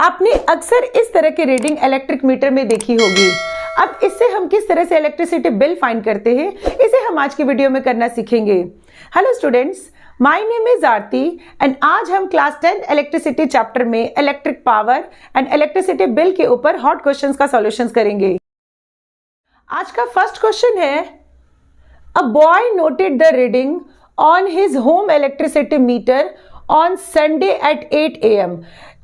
आपने अक्सर इस तरह की रीडिंग इलेक्ट्रिक मीटर में देखी होगी। अब इससे हम किस तरह से इलेक्ट्रिसिटी बिल फाइंड करते हैं, इसे हम आज की वीडियो में करना सीखेंगे। Hello students, my name is Aarti and आज हम क्लास 10 इलेक्ट्रिसिटी चैप्टर में electric power and electricity bill के ऊपर हॉट क्वेश्चंस का सॉल्यूशंस करेंगे। आज का फर्स्ट क्वेश्चन है, a boy noted the reading on his home electricity meter on Sunday at 8 AM।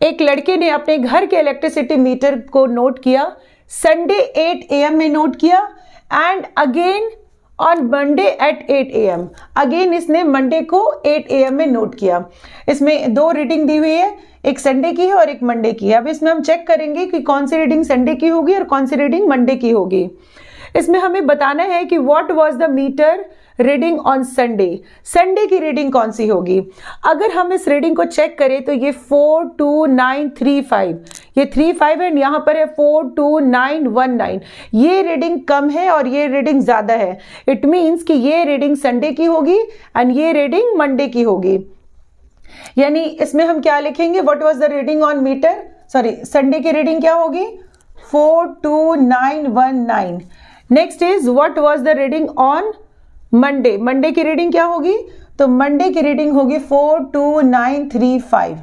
एक लड़के ने अपने घर के इलेक्ट्रिसिटी मीटर को नोट किया, संडे 8 AM में नोट किया and again on Monday at 8 AM। Again इसने मंडे को 8 AM में नोट किया। इसमें दो रीडिंग दी हुई है, एक संडे की है और एक मंडे की है। अब इसमें हम चेक करेंगे कि कौन सी रीडिंग संडे की होगी और कौन सी रीडिंग मंडे की होगी। इसमें हमें बताना है कि what was the meter reading on Sunday. Sunday की रीडिंग कौन सी होगी। अगर हम इस रीडिंग को चेक करें तो ये 42935, ये 35 है, यहाँ पर है 42919। ये रीडिंग कम है और ये रीडिंग ज्यादा है। इट मीन्स कि ये रीडिंग संडे की होगी एंड ये रीडिंग मंडे की होगी। यानी इसमें हम क्या लिखेंगे, what was the reading on meter, sorry Sunday की रीडिंग क्या होगी 42919। Next is what was the reading on Monday. Monday की रीडिंग क्या होगी, तो मंडे की रीडिंग होगी 42935।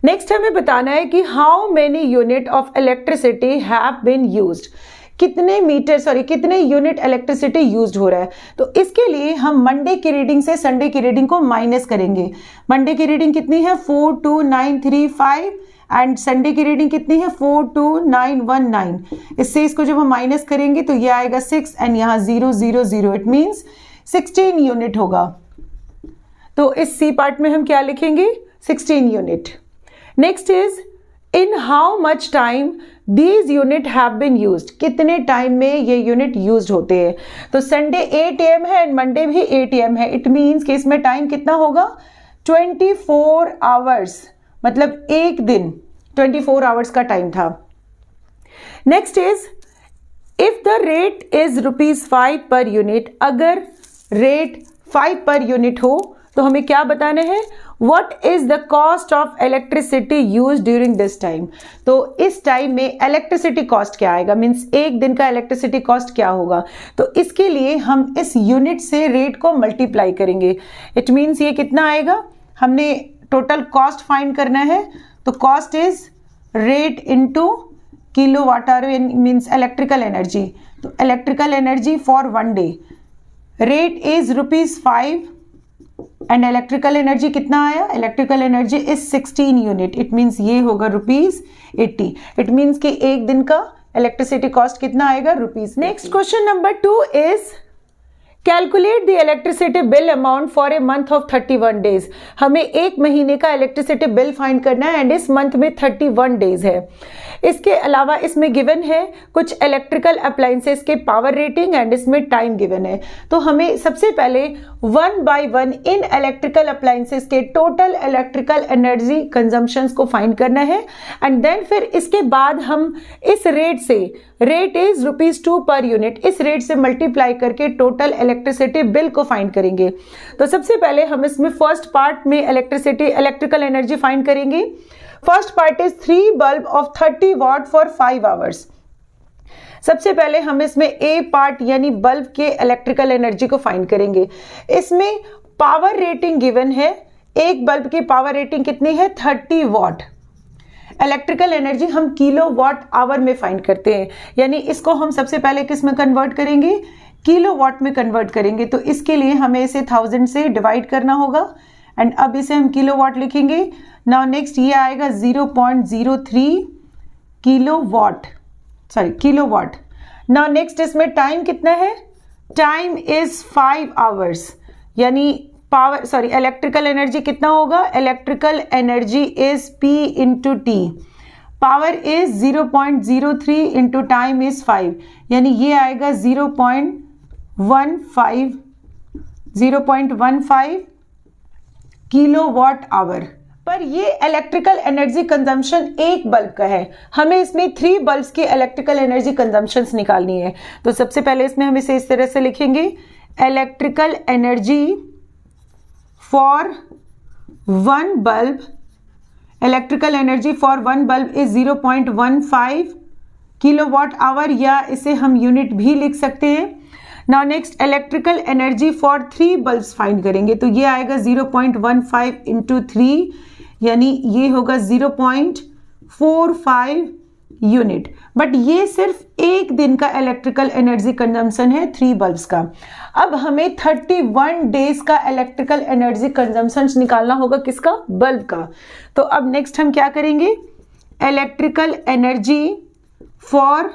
नेक्स्ट हमें बताना है कि how many unit of electricity have been used. कितने यूनिट इलेक्ट्रिसिटी यूज्ड हो रहा है। तो इसके लिए हम मंडे की रीडिंग से संडे की रीडिंग को माइनस करेंगे। मंडे की रीडिंग कितनी है 42935 एंड संडे की रीडिंग कितनी है 42919। इससे इसको जब हम माइनस करेंगे तो ये आएगा 6 एंड यहाँ 000। इट मीन्स 16 यूनिट होगा। तो इस सी पार्ट में हम क्या लिखेंगे 16 unit. Next is in how much time these unit have been used. कितने टाइम में ये यूनिट यूज्ड होते हैं। तो संडे 8 AM है एंड मंडे भी 8 AM है। इट मीन्स कि इसमें टाइम कितना होगा 24 आवर्स, मतलब एक दिन 24 आवर्स का टाइम था। Next is if the rate is ₹5 per unit. अगर रेट 5 पर यूनिट हो तो हमें क्या बताना है, what is the cost of electricity use during this time. तो इस टाइम में इलेक्ट्रिसिटी कॉस्ट क्या आएगा, मीन्स एक दिन का इलेक्ट्रिसिटी कॉस्ट क्या होगा। तो इसके लिए हम इस यूनिट से रेट को मल्टीप्लाई करेंगे। इट मीन्स ये कितना आएगा, हमने टोटल कॉस्ट फाइंड करना है। तो cost is rate into kilowatt hour means electrical energy. तो electrical energy for 1 day, rate is ₹5 and electrical energy कितना आया, electrical energy is 16 unit. It means ये होगा ₹80। इट मीन्स कि एक दिन का इलेक्ट्रिसिटी कॉस्ट कितना आएगा ₹। Next question number 2 is calculate the electricity bill amount for a month of 31 days. हमें एक महीने का इलेक्ट्रिसिटी बिल फाइंड करना है एंड इस मंथ में 31 डेज है। इसके अलावा इसमें गिवन है कुछ इलेक्ट्रिकल अप्लायंसेस के पावर रेटिंग एंड इसमें टाइम गिवन है। तो हमें सबसे पहले 1 by 1 इन इलेक्ट्रिकल अप्लायंसेस के टोटल इलेक्ट्रिकल एनर्जी कंजम्पशंस को फाइंड करना है एंड देन फिर इसके बाद हम इस रेट से, रेट इज ₹2 पर यूनिट, इस रेट से मल्टीप्लाई करके टोटल इलेक्ट्रिसिटी बिल को फाइंड करेंगे। तो सबसे पहले हम इसमें फर्स्ट पार्ट में इलेक्ट्रिकल एनर्जी फाइंड करेंगे। First part is 3 bulb of 30 watt for 5 hours. सबसे पहले हम इसमें ए पार्ट यानी बल्ब के इलेक्ट्रिकल एनर्जी को फाइंड करेंगे। इसमें पावर रेटिंग गिवन है, एक बल्ब की पावर रेटिंग कितनी है 30 वाट। इलेक्ट्रिकल एनर्जी हम किलो वाट आवर में फाइंड करते हैं, यानी इसको हम सबसे पहले किस में कन्वर्ट करेंगे, किलो वाट में कन्वर्ट करेंगे। तो इसके लिए हमें इसे 1000 से डिवाइड करना होगा एंड अब इसे हम किलो वाट लिखेंगे। नाउ नेक्स्ट ये आएगा 0.03 किलो वाट। नाउ नेक्स्ट इसमें टाइम कितना है, टाइम इज 5 आवर्स, यानी इलेक्ट्रिकल एनर्जी कितना होगा, electrical energy is P into T. Power is 0.03 into time is 5, यानी ये आएगा 0.15 किलो वाट आवर। पर ये इलेक्ट्रिकल एनर्जी कंजम्पशन एक बल्ब का है, हमें इसमें 3 बल्ब्स की इलेक्ट्रिकल एनर्जी कंजम्पशंस निकालनी है। तो सबसे पहले इसमें हम इसे इस तरह से लिखेंगे, electrical energy for 1 bulb electrical energy for one bulb is 0.15 kilowatt hour, या इसे हम यूनिट भी लिख सकते हैं। Now next electrical energy for 3 bulbs find करेंगे, तो ये आएगा 0.15 इंटू 3, यानी ये होगा 0.45 यूनिट। बट ये सिर्फ एक दिन का इलेक्ट्रिकल एनर्जी कंजम्पशन है 3 बल्ब्स का। अब हमें 31 डेज का इलेक्ट्रिकल एनर्जी कंजम्पशन निकालना होगा, किसका? बल्ब का। तो अब नेक्स्ट हम क्या करेंगे, इलेक्ट्रिकल एनर्जी फॉर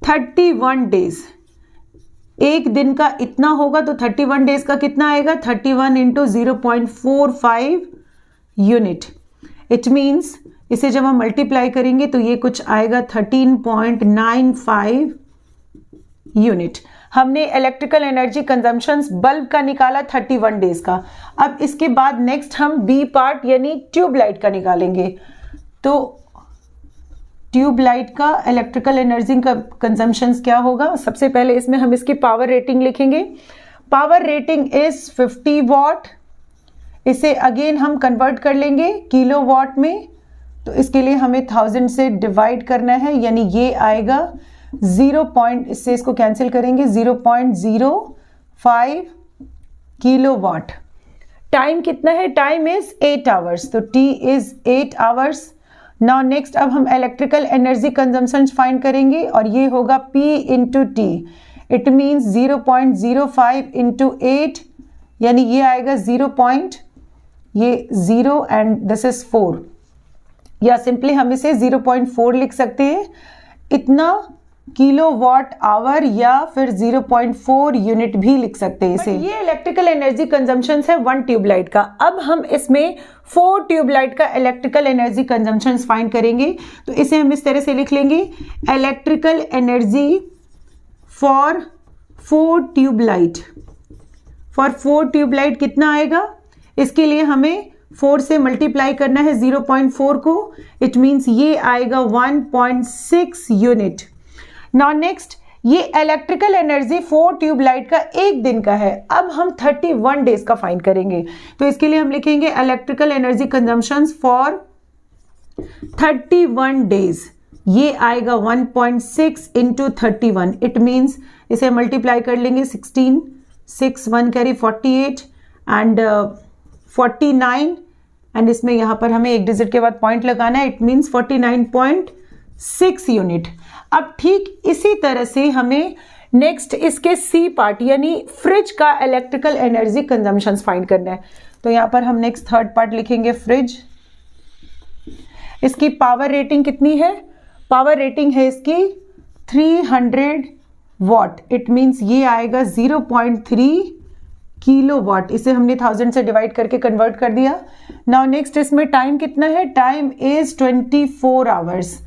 31 डेज, एक दिन का इतना होगा, तो 31 डेज का कितना आएगा? 31 इंटू 0.45 यूनिट। इट मीन्स इसे जब हम मल्टीप्लाई करेंगे तो ये कुछ आएगा 13.95 यूनिट। हमने इलेक्ट्रिकल एनर्जी कंजम्पशन बल्ब का निकाला 31 डेज का। अब इसके बाद नेक्स्ट हम बी पार्ट यानी ट्यूबलाइट का निकालेंगे। तो ट्यूबलाइट का इलेक्ट्रिकल एनर्जी का कंजम्पशन क्या होगा? सबसे पहले इसमें हम इसकी पावर रेटिंग लिखेंगे। Power rating is 50 what. इसे अगेन हम कन्वर्ट कर लेंगे किलो वॉट में, तो इसके लिए हमें 1000 से डिवाइड करना है, यानी ये आएगा 0. इससे इसको कैंसिल करेंगे 0.05 किलो वॉट। टाइम कितना है? टाइम इज 8 आवर्स, तो T is 8 hours. Now next अब हम इलेक्ट्रिकल एनर्जी कंजम्पशन फाइंड करेंगे और ये होगा P into T. It means 0.05 into 8, यानी ये आएगा 0 एंड दिस इज 4, या सिंपली हम इसे 0.4 लिख सकते हैं। इतना किलो वॉट आवर या फिर 0.4 यूनिट भी लिख सकते हैं इसे। ये इलेक्ट्रिकल एनर्जी कंजम्पशन है 1 ट्यूबलाइट का। अब हम इसमें 4 ट्यूबलाइट का इलेक्ट्रिकल एनर्जी कंजम्पशन फाइंड करेंगे, तो इसे हम इस तरह से लिख लेंगे, electrical energy for 4 tubelight. For 4 tubelight कितना आएगा? इसके लिए हमें 4 से मल्टीप्लाई करना है 0.4 को। इट मीन्स ये आएगा 1.6 यूनिट। नाउ नेक्स्ट, ये इलेक्ट्रिकल एनर्जी 4 ट्यूबलाइट का एक दिन का है। अब हम 31 डेज का फाइंड करेंगे, तो इसके लिए हम लिखेंगे electrical energy consumption for 31 days. ये आएगा 1.6 इंटू 31। इट मीन्स इसे मल्टीप्लाई कर लेंगे 16, 6 1 कैरी 48 एंड 49, एंड इसमें यहां पर हमें एक डिजिट के बाद पॉइंट लगाना है। It means 49.6 unit. अब ठीक इसी तरह से हमें नेक्स्ट इसके सी पार्ट यानी फ्रिज का इलेक्ट्रिकल एनर्जी कंजम्पशन फाइंड करना है। तो यहां पर हम नेक्स्ट थर्ड पार्ट लिखेंगे फ्रिज। इसकी पावर रेटिंग कितनी है? पावर रेटिंग है इसकी 300 वॉट। इट मीन्स ये आएगा 0.3 किलो वॉट। इसे हमने 1000 से डिवाइड करके कन्वर्ट कर दिया। नाउ नेक्स्ट इसमें टाइम कितना है? Time is 24 hours.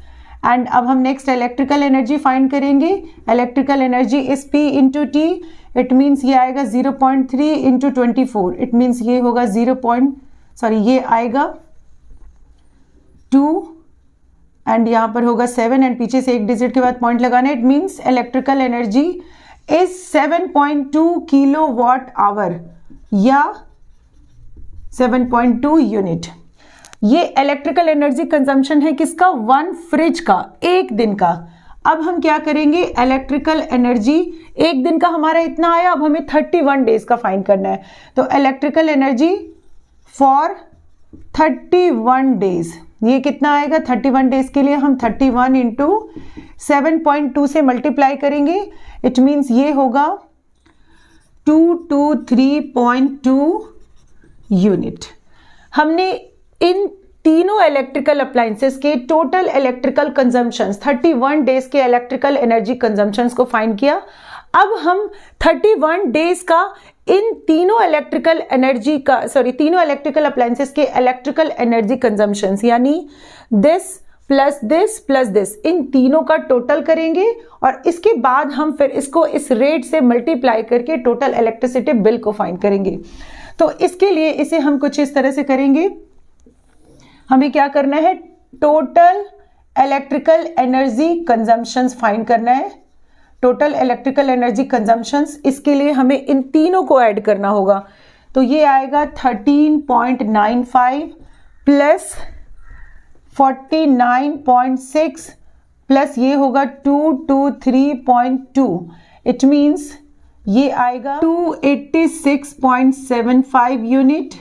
एंड अब हम नेक्स्ट इलेक्ट्रिकल एनर्जी फाइंड करेंगे। Electrical energy is P into T. It means ये आएगा 0.3 इंटू 24। इट मीन्स ये होगा ये आएगा 2 एंड यहाँ पर होगा 7 एंड पीछे से एक डिजिट के बाद पॉइंट लगाना है। It means electrical energy is 7.2 kilowatt hour या 7.2 यूनिट। ये इलेक्ट्रिकल एनर्जी कंजम्पशन है किसका? 1 फ्रिज का, एक दिन का। अब हम क्या करेंगे? इलेक्ट्रिकल एनर्जी एक दिन का हमारा इतना आया, अब हमें 31 डेज का फाइंड करना है। तो इलेक्ट्रिकल एनर्जी फॉर 31 डेज ये कितना आएगा? 31 डेज के लिए हम 31 इंटू 7.2 से मल्टीप्लाई करेंगे। इट मीन्स ये होगा 223.2 यूनिट। हमने इन तीनों इलेक्ट्रिकल अप्लायंसेस के टोटल इलेक्ट्रिकल कंजम्पशंस 31 डेज के इलेक्ट्रिकल एनर्जी कंजम्पशंस को फाइंड किया। अब हम 31 डेज का इन तीनों इलेक्ट्रिकल अप्लायंसेस के इलेक्ट्रिकल एनर्जी कंजम्पशंस यानी दिस प्लस दिस इन तीनों का टोटल करेंगे और इसके बाद हम फिर इसको इस रेट से मल्टीप्लाई करके टोटल इलेक्ट्रिसिटी बिल को फाइंड करेंगे। तो इसके लिए इसे हम कुछ इस तरह से करेंगे। हमें क्या करना है? Total electrical energy consumptions find करना है। टोटल इलेक्ट्रिकल एनर्जी कंजम्पशंस, इसके लिए हमें इन तीनों को ऐड करना होगा। तो ये आएगा 13.95 प्लस 49.6 प्लस ये होगा 223.2, इट मीन्स ये आएगा 286.75 यूनिट।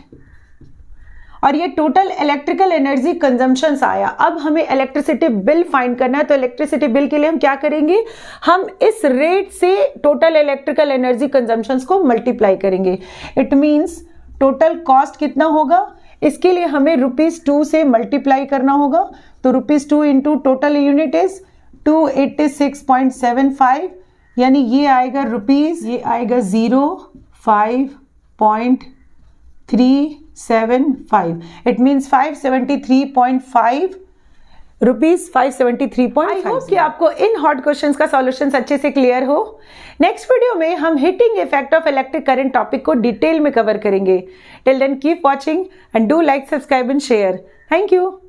और ये टोटल इलेक्ट्रिकल एनर्जी कंजम्पशंस आया। अब हमें इलेक्ट्रिसिटी बिल फाइंड करना है, तो इलेक्ट्रिसिटी बिल के लिए हम क्या करेंगे, हम इस रेट से टोटल इलेक्ट्रिकल एनर्जी कंजम्पशंस को मल्टीप्लाई करेंगे। इट मींस टोटल कॉस्ट कितना होगा, इसके लिए हमें ₹2 से मल्टीप्लाई करना होगा। तो ₹2 इंटू टोटल यूनिट इज 286.75, यानी ये आएगा रुपीज, ये आएगा 05.375। It means 573.5 rupees, 573.5। I hope कि आपको इन हॉट क्वेश्चंस का सॉल्यूशंस अच्छे से क्लियर हो। नेक्स्ट वीडियो में हम heating effect of electric current topic को डिटेल में कवर करेंगे। Till then keep watching and do like, subscribe and share. Thank you.